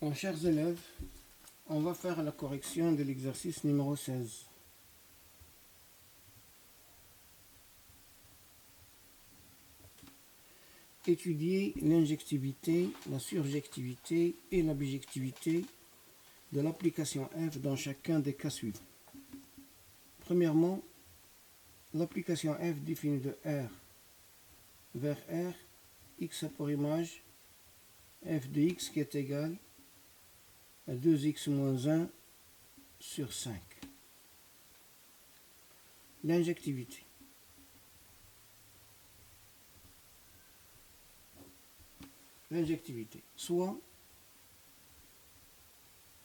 Mes chers élèves, on va faire la correction de l'exercice numéro 16. Étudier l'injectivité, la surjectivité et la bijectivité de l'application f dans chacun des cas suivants. Premièrement, l'application f définie de R vers R, x a pour image f de x qui est égal à 2x moins 1 sur 5. L'injectivité. L'injectivité. Soit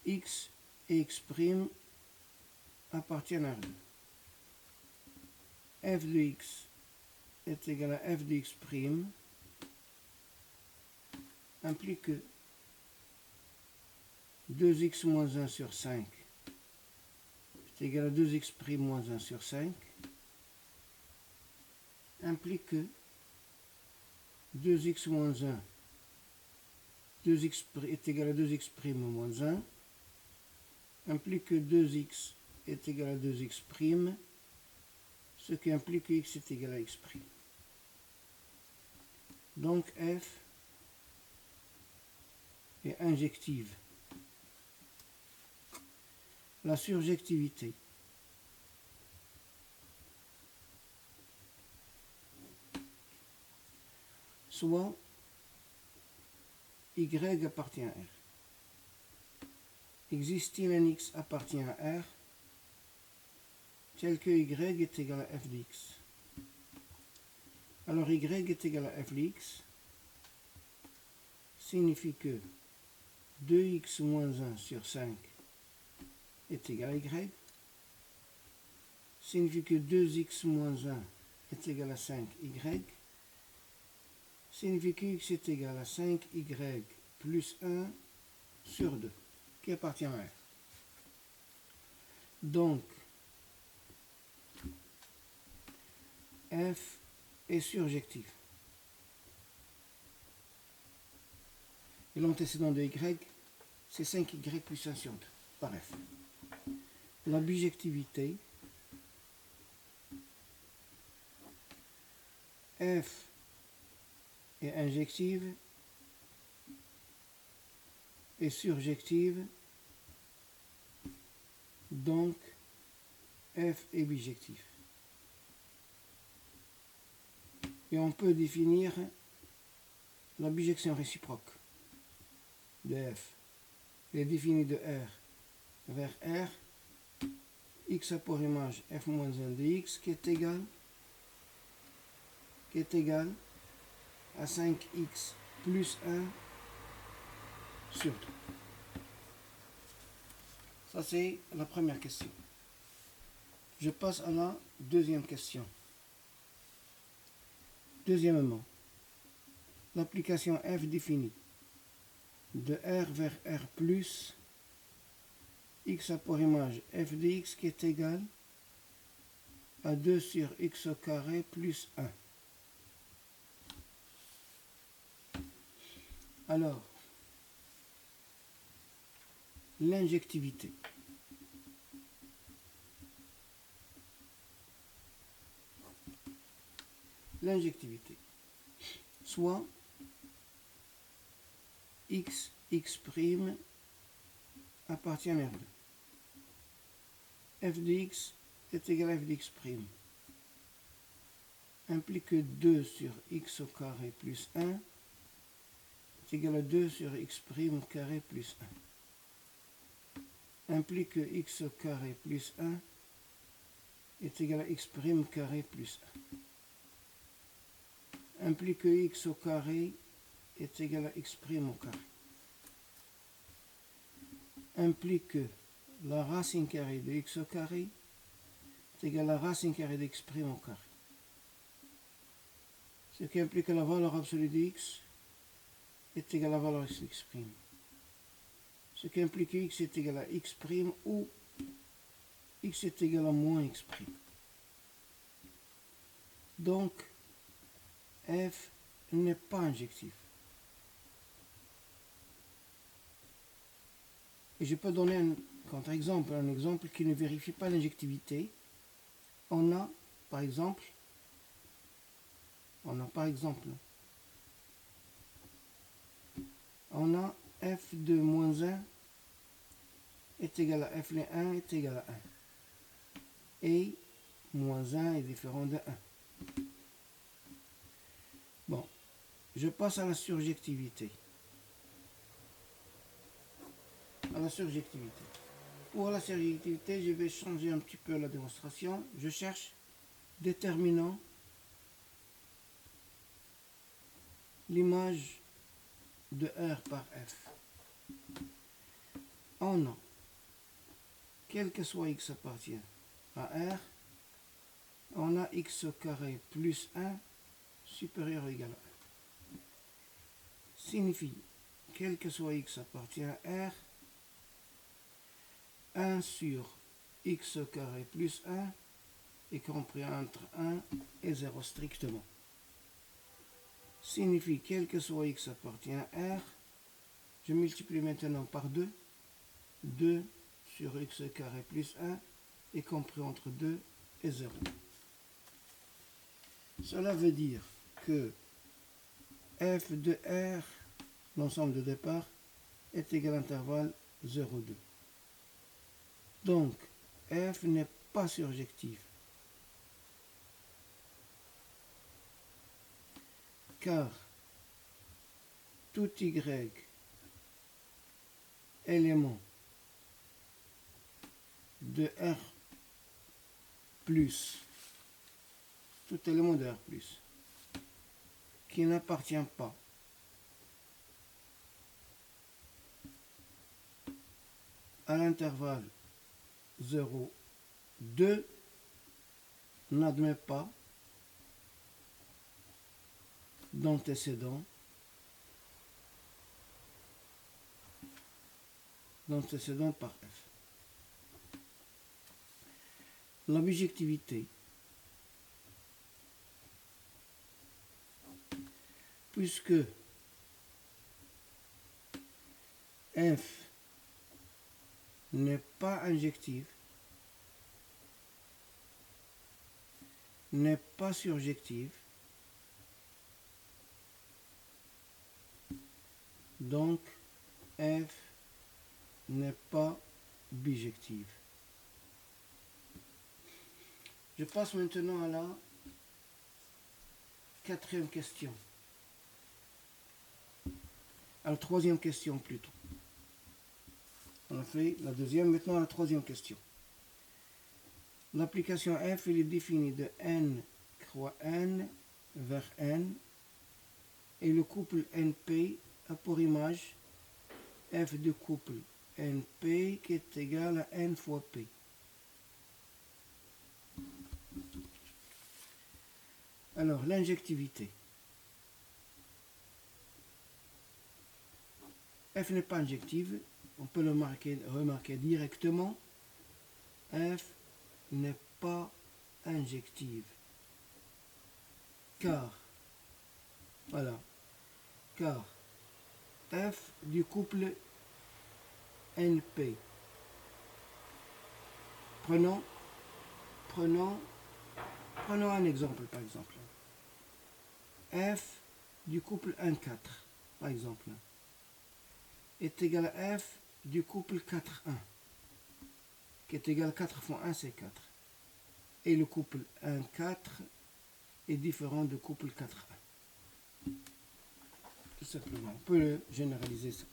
x et x' appartiennent à R2. f de x est égal à f de x' implique que 2x moins 1 sur 5 est égal à 2x' moins 1 sur 5 implique que 2x moins 1 2x est égal à 2x' moins 1 implique que 2x est égal à 2x', ce qui implique que x est égal à x'. Donc f est injective. La surjectivité. Soit y appartient à R. Existe-t-il un x appartient à R tel que y est égal à f de x? Alors y est égal à f de x signifie que 2x moins 1 sur 5 est égal à y, signifie que 2x moins 1 est égal à 5y, signifie que x est égal à 5y plus 1 sur 2, qui appartient à R. Donc, f est surjectif. Et l'antécédent de y, c'est 5y plus 1 sur 2, par f. La bijectivité, f est injective et surjective, donc f est bijectif. Et on peut définir la bijection réciproque de f. Elle est définie de R vers R, x a pour image f moins 1 de x qui est égal à 5x plus 1 sur 2. Ça, c'est la première question. Je passe à la deuxième question. Deuxièmement, l'application f définie de R vers R plus x a pour image f de x qui est égal à 2 sur x au carré plus 1. Alors, l'injectivité. L'injectivité. Soit x appartient à R2. f de x est égal à f de x'. Implique que 2 sur x au carré plus 1 est égal à 2 sur x' carré plus 1. Implique que x au carré plus 1 est égal à x' carré plus 1. Implique que x au carré est égal à x' au carré. Implique que la racine carrée de x au carré est égale à la racine carrée de x' au carré. Ce qui implique que la valeur absolue de x est égale à la valeur de x'. Ce qui implique que x est égal à x' ou x est égal à moins x'. Donc, f n'est pas injectif. Et je peux donner un contre-exemple, un exemple qui ne vérifie pas l'injectivité. On a par exemple on a f de moins 1 est égal à f de 1 est égal à 1. Et moins 1 est différent de 1. Bon, je passe à la surjectivité. Pour la surjectivité, je vais changer un petit peu la démonstration. Je cherche déterminant l'image de R par F. On a, quel que soit x appartient à R, on a x au carré plus 1 supérieur ou égal à 1. Signifie, quel que soit x appartient à R, 1 sur x au carré plus 1 est compris entre 1 et 0 strictement. Signifie, quel que soit x appartient à R, je multiplie maintenant par 2. 2 sur x carré plus 1 est compris entre 2 et 0. Cela veut dire que f de R, l'ensemble de départ, est égal à l'intervalle 0, 2. Donc, f n'est pas surjectif, car tout y élément de R plus, tout élément de R plus, qui n'appartient pas à l'intervalle 0, 2 n'admet pas d'antécédent par F. La bijectivité, puisque F n'est pas injective, n'est pas surjective, donc F n'est pas bijective. Je passe maintenant à la quatrième question. À la troisième question plutôt. On a fait la deuxième, maintenant la troisième question. L'application F il est définie de n croix n vers n et le couple NP a pour image f du couple NP qui est égal à n fois P. Alors, l'injectivité. F n'est pas injective, on peut le remarquer directement. F n'est pas injective. Car F du couple NP. Prenons un exemple, par exemple. F du couple 1, 4, par exemple, est égal à F du couple 4, 1, qui est égal à 4 fois 1, c'est 4. Et le couple 1, 4 est différent du couple 4, 1. Tout simplement, on peut généraliser ça.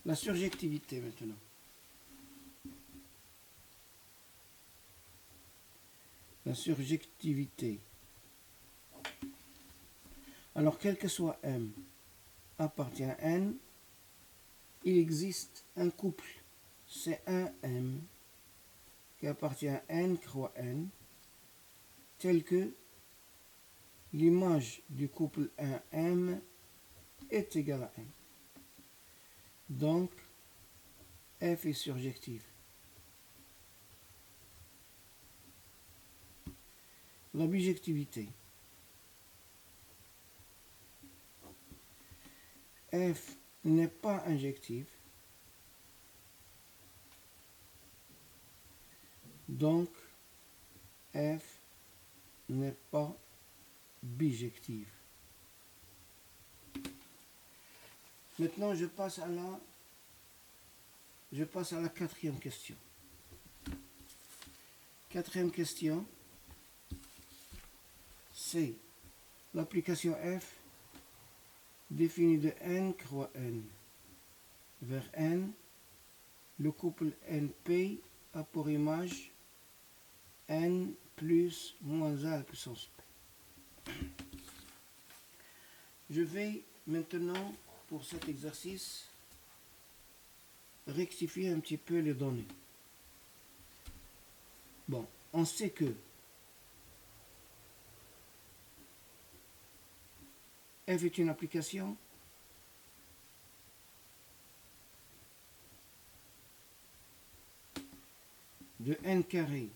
La surjectivité maintenant. La surjectivité. Alors, quel que soit M appartient à N, il existe un couple C1M qui appartient à N croix N, tel que l'image du couple 1M est égale à N. Donc, F est surjective. La bijectivité. F n'est pas injective, Donc, f n'est pas bijective. Maintenant, je passe à la quatrième question. Quatrième question, c'est l'application f définie de n croix n vers n, le couple np a pour image n plus moins a à la puissance p. Je vais maintenant, pour cet exercice, rectifier un petit peu les données. Bon, on sait que f est une application de n carré,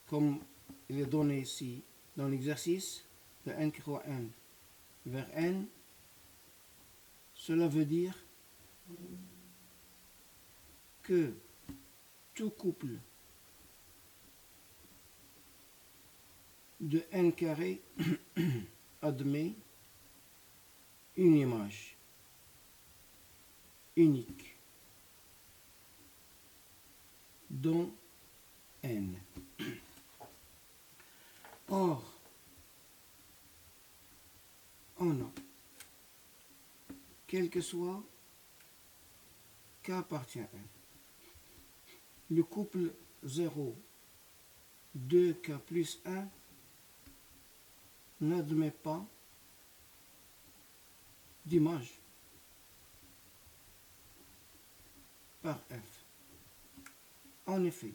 comme il est donné ici dans l'exercice, de n croix n vers n. Cela veut dire que tout couple de n carré admet une image unique dont n. Or, on a, quel que soit k appartient à n, le couple 0, 2k plus 1 n'admet pas d'image par f. En effet,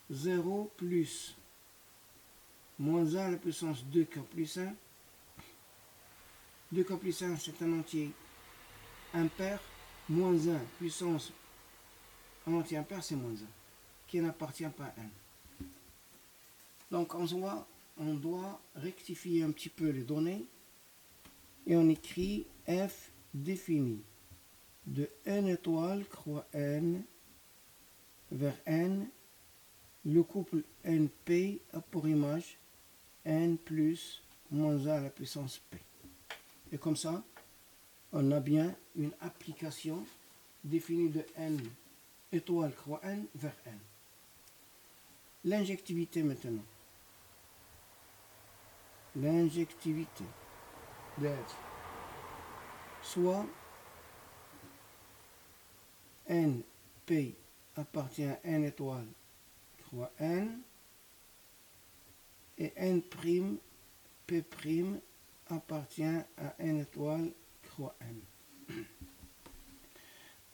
0 plus moins 1 à la puissance 2k plus 1, 2k plus 1 c'est un entier impair, moins 1 puissance un entier impair c'est moins 1, qui n'appartient pas à n. Donc on doit rectifier un petit peu les données et on écrit f défini de n étoile croix n vers n, le couple np a pour image n plus moins 1 à la puissance p. Et comme ça, on a bien une application définie de n étoile croix n vers n. L'injectivité maintenant. L'injectivité de f. Soit np appartient à n étoile croix n et n' p' appartient à n étoile croix n.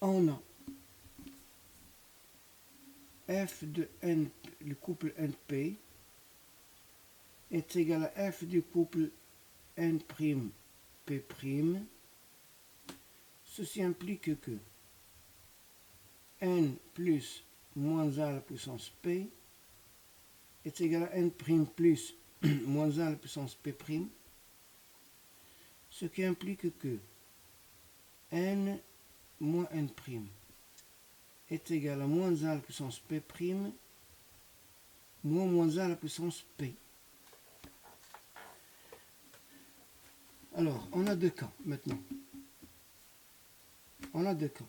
On a f de n, le couple np est égal à f du couple n', p'. Ceci implique que n plus moins 1 à la puissance p est égal à n' plus moins 1 à la puissance p', ce qui implique que n moins n' est égal à moins 1 à la puissance p', moins 1 à la puissance p. Alors, on a deux cas maintenant. On a deux cas.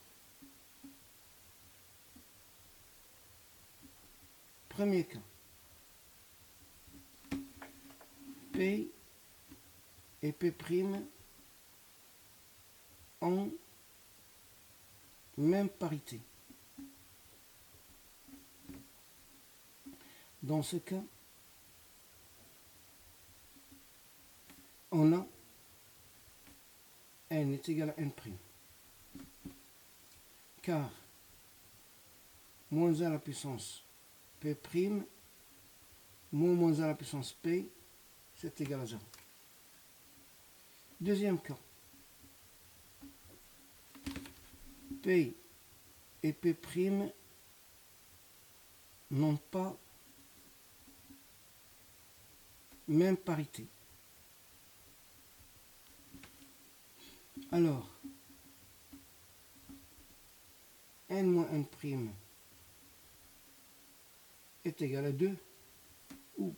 Premier cas. P et P' ont même parité. Dans ce cas, on a n est égal à n'. Car moins 1 à la puissance p', moins 1 à la puissance p, c'est égal à 0. Deuxième cas. P et P' n'ont pas même parité. Alors, n moins n' est égal à 2, ou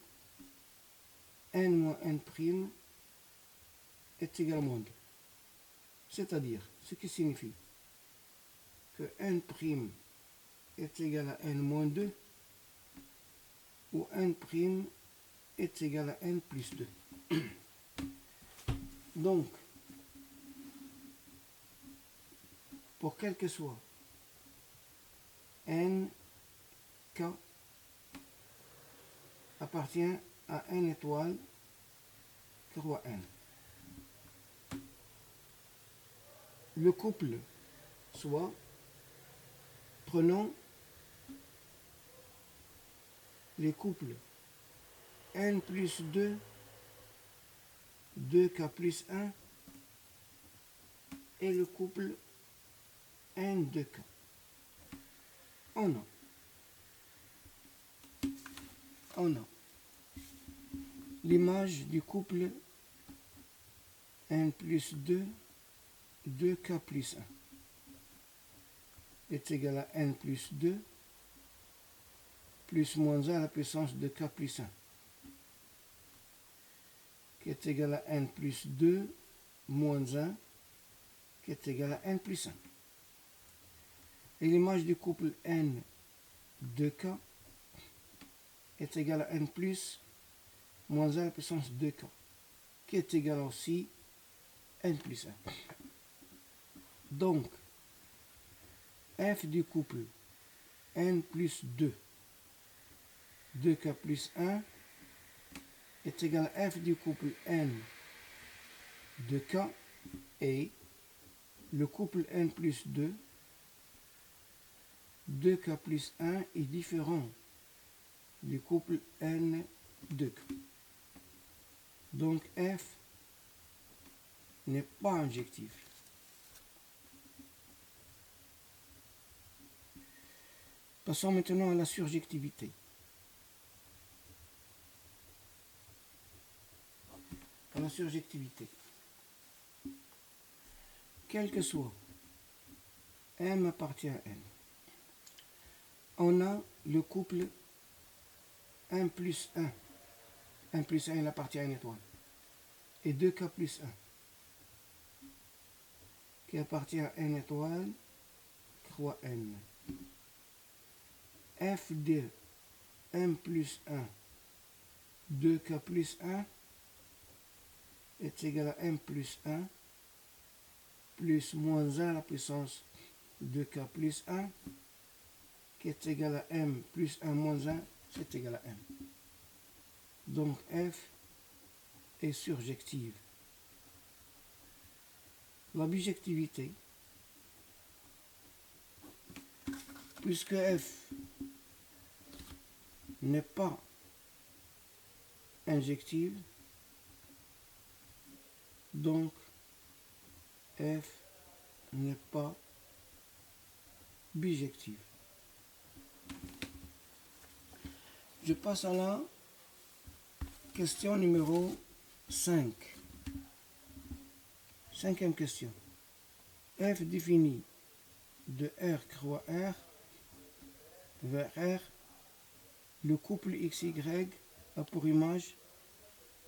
n moins n prime est égal à moins 2. C'est-à-dire, ce qui signifie que n prime est égal à n moins 2, ou n prime est égal à n plus 2. Donc, pour quel que soit n k appartient à n étoile croix n. Le couple soit, prenons les couples n plus 2, 2k plus 1 et le couple n 2k. On a l'image du couple n plus 2, 2k plus 1 est égal à n plus 2 plus moins 1 à la puissance de k plus 1, qui est égal à n plus 2 moins 1, qui est égal à n plus 1. Et l'image du couple n 2k est égal à n plus moins 1 à la puissance 2k, qui est égal aussi à n plus 1. Donc, f du couple n plus 2, 2k plus 1 est égal à f du couple n de k, et le couple n plus 2, 2k plus 1 est différent du couple n de k. Donc f n'est pas injectif. Passons maintenant à la surjectivité. La surjectivité. Quel que soit m appartient à n, on a le couple 1 plus 1. 1 plus 1, il appartient à une étoile. Et 2k plus 1, qui appartient à n étoile, croix n. F de 1 plus 1, 2k plus 1 est égal à m plus 1 plus moins 1 à la puissance de k plus 1, qui est égal à m plus 1 moins 1, c'est égal à m. Donc f est surjective. La bijectivité, puisque f n'est pas injective, donc f n'est pas bijective. Je passe à la question numéro 5. Cinquième question. F définit de R croix R vers R le couple XY a pour image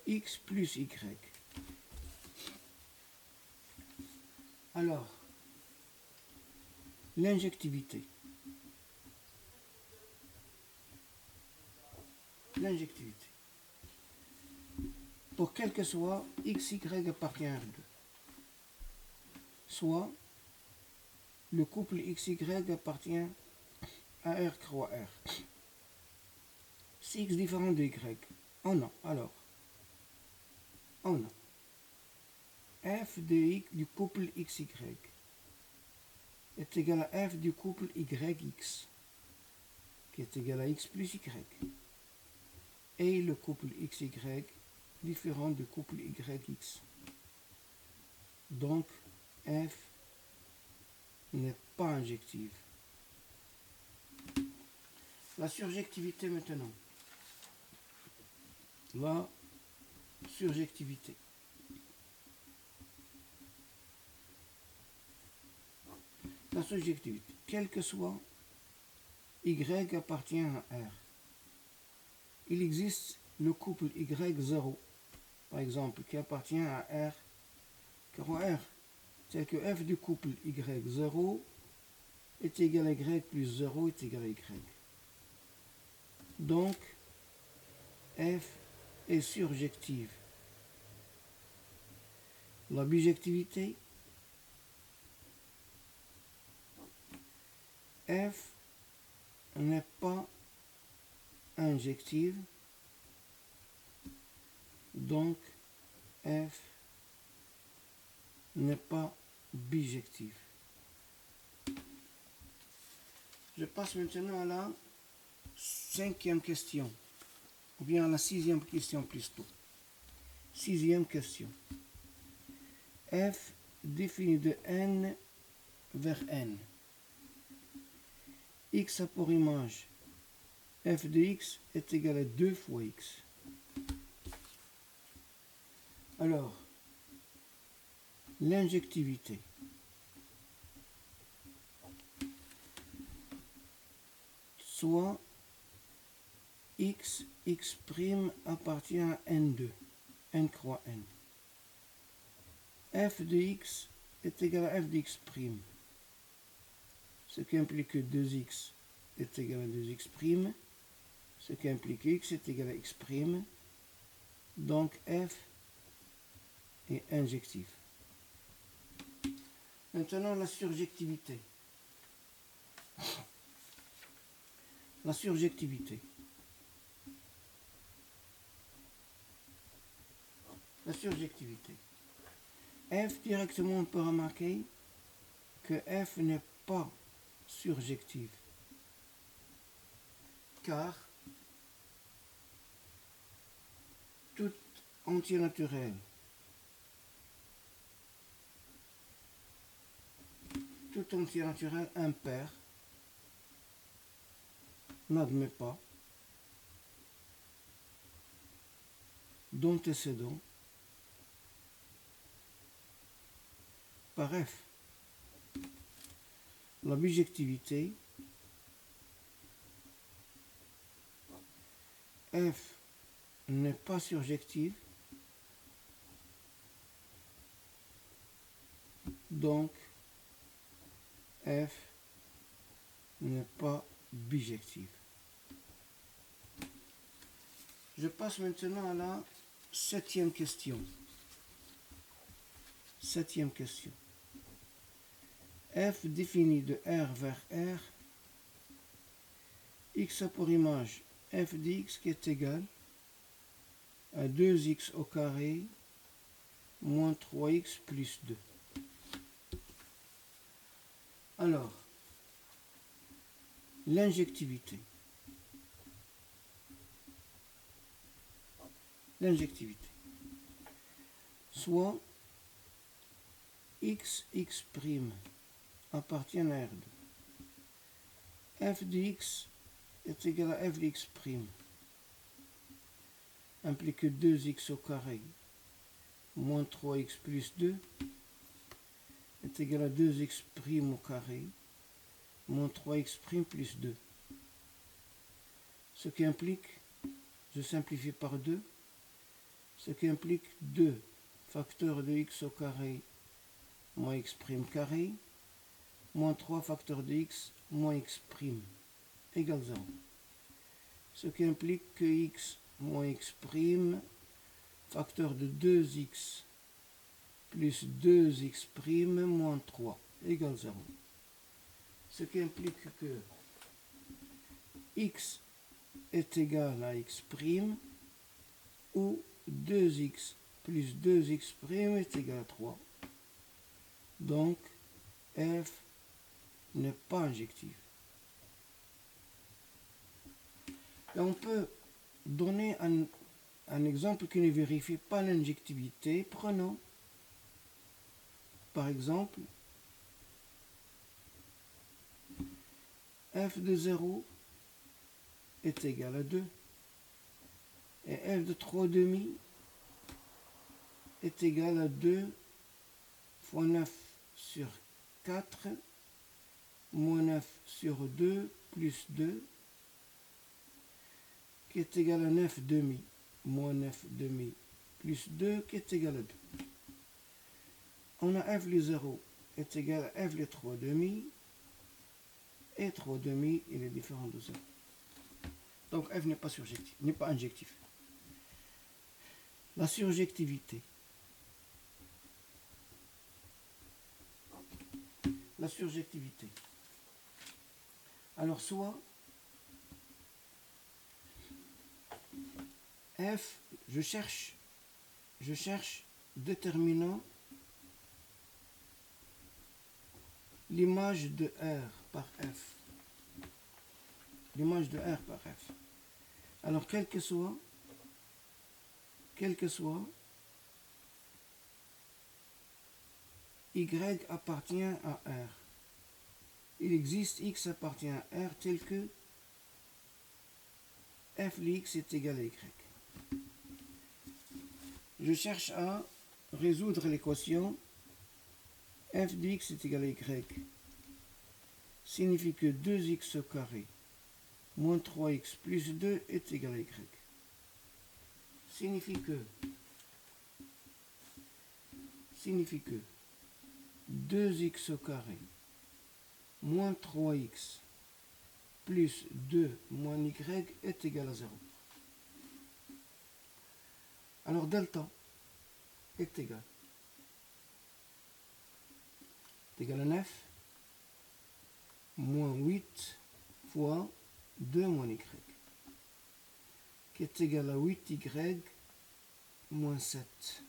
X plus Y. Alors, l'injectivité. L'injectivité. Pour quel que soit XY appartient à R2. Soit le couple XY appartient à R croix R. Si X différent de Y, on a alors f de X du couple XY est égal à f du couple YX, qui est égal à X plus Y, et le couple XY différent du couple YX. Donc f n'est pas injective. La surjectivité maintenant. La surjectivité. La surjectivité. Quel que soit Y appartient à R. il existe le couple Y0, par exemple, qui appartient à R, carreau R. C'est que f du couple Y0 est égal à Y plus 0 est égal à Y. Donc, f est surjective. La bijectivité, f n'est pas injective, donc f n'est pas bijective. Je passe maintenant à la 5e question, ou bien à la 6e question plutôt. 6e question. F défini de n vers n. X a pour image f de x est égal à 2 fois x. Alors, l'injectivité. Soit x appartient à n2, n croix n. F de x est égal à f de x', ce qui implique que 2x est égal à 2x', ce qui implique que x est égal à x', donc f est injectif. Maintenant la surjectivité. La surjectivité. La surjectivité. F directement on peut remarquer que f n'est pas surjective, car tout entier naturel impair n'admet pas d'antécédent par f. La bijectivité, f n'est pas surjective, donc f n'est pas bijective. Je passe maintenant à la 7e question. 7e question. F défini de R vers R, x a pour image f de x qui est égal à 2x au carré moins 3x plus 2. Alors, l'injectivité. L'injectivité. Soit x appartient à R2. F de x est égal à f de x', implique 2x au carré moins 3x plus 2 est égal à 2x' au carré moins 3x' plus 2. Ce qui implique, je simplifie par 2, ce qui implique 2 facteurs de x au carré moins x' carré moins 3 facteurs de x moins x' égale 0. Ce qui implique que x moins x' facteur de 2x plus 2x' moins 3 égale 0. Ce qui implique que x est égal à x' ou 2x plus 2x' est égal à 3. Donc, f n'est pas injectif. Et on peut donner un exemple qui ne vérifie pas l'injectivité. Prenons, par exemple, f de 0 est égal à 2 et f de 3/2 est égal à 2 fois 9 sur 4 moins 9 sur 2 plus 2 qui est égal à 9 demi, moins 9 demi, plus 2 qui est égal à 2. On a f le 0 est égal à f le 3 demi, et 3 demi, il est différent de 0. Donc f n'est pas surjectif, n'est pas injectif. La surjectivité. La surjectivité. Alors soit f, je cherche déterminant l'image de R par F. L'image de R par F. Alors quel que soit Y appartient à R. Il existe X appartient à R tel que F de X est égal à Y. Je cherche à résoudre l'équation f de x est égal à y signifie que 2x au carré moins 3x plus 2 est égal à y. Signifie que 2x au carré moins 3x plus 2 moins y est égal à 0. Alors delta est égal à 9 moins 8 fois 2 moins y, qui est égal à 8y moins 7.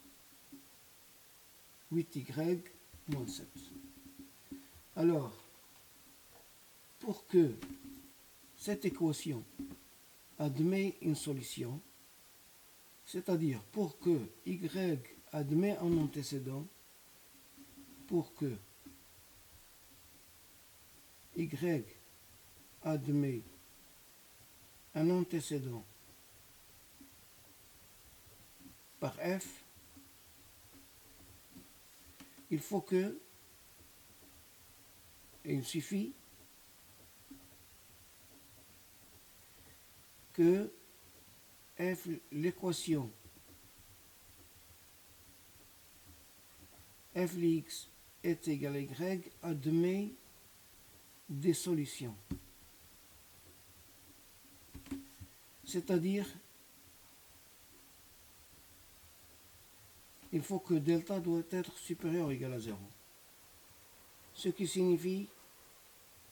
8y moins 7. Alors, pour que cette équation admet une solution, c'est-à-dire pour que y admet un antécédent, pour que y admet un antécédent par f, il faut que, et il suffit que f, l'équation f de x est égal à y admet des solutions. C'est-à-dire, il faut que delta doit être supérieur ou égal à 0. Ce qui signifie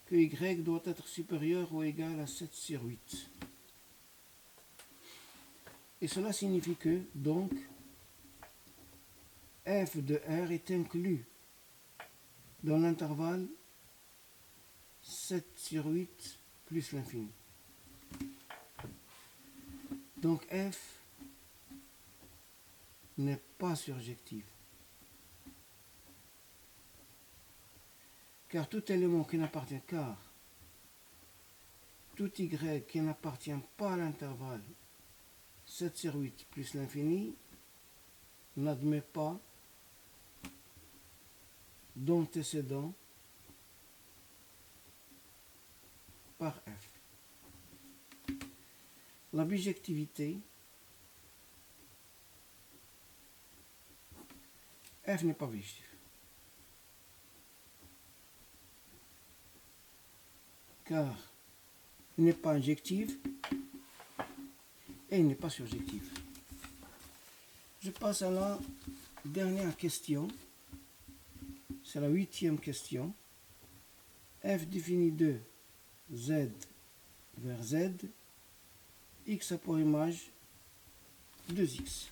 que y doit être supérieur ou égal à 7 sur 8. Et cela signifie que, donc, f de R est inclus dans l'intervalle 7 sur 8 plus l'infini. Donc f n'est pas surjectif. Car tout élément qui n'appartient tout y qui n'appartient pas à l'intervalle 7 sur 8 plus l'infini n'admet pas d'antécédent par f. La bijectivité, f n'est pas bijectif. Car il n'est pas injectif et il n'est pas surjectif. Je passe à la dernière question. C'est la 8e question. F définit de z vers z, x a pour image 2x.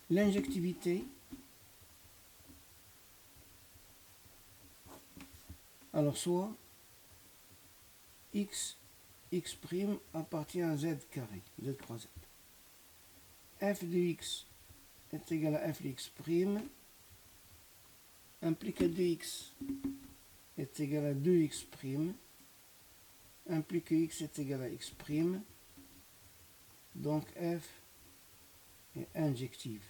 L'injectivité, alors soit x appartient à z carré, z croix z. F de x est égal à f de x prime, implique 2x est égal à 2x prime, implique que x est égal à x prime, donc f est injective.